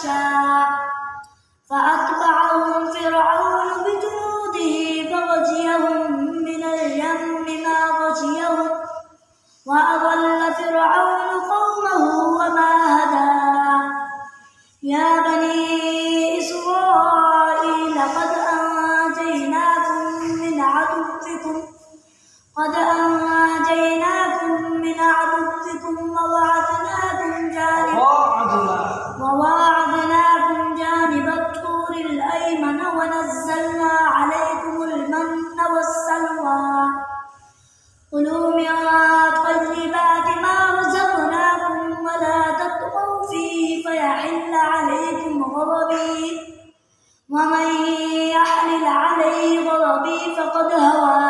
يخشى فأتبعهم فرعون بجنوده فغشيهم من اليم ما غشيهم وأضل فرعون قومه وما هدى يا بني إسرائيل قد أنجيناكم من عدوكم وواعدناكم جانب الطور الأيمن ونزلنا عليكم المن والسلوى كلوا من طيبات ما رزقناكم ولا تطغوا فيه فيحل عليكم غضبي ومن يحلل عليه غضبي فقد هوى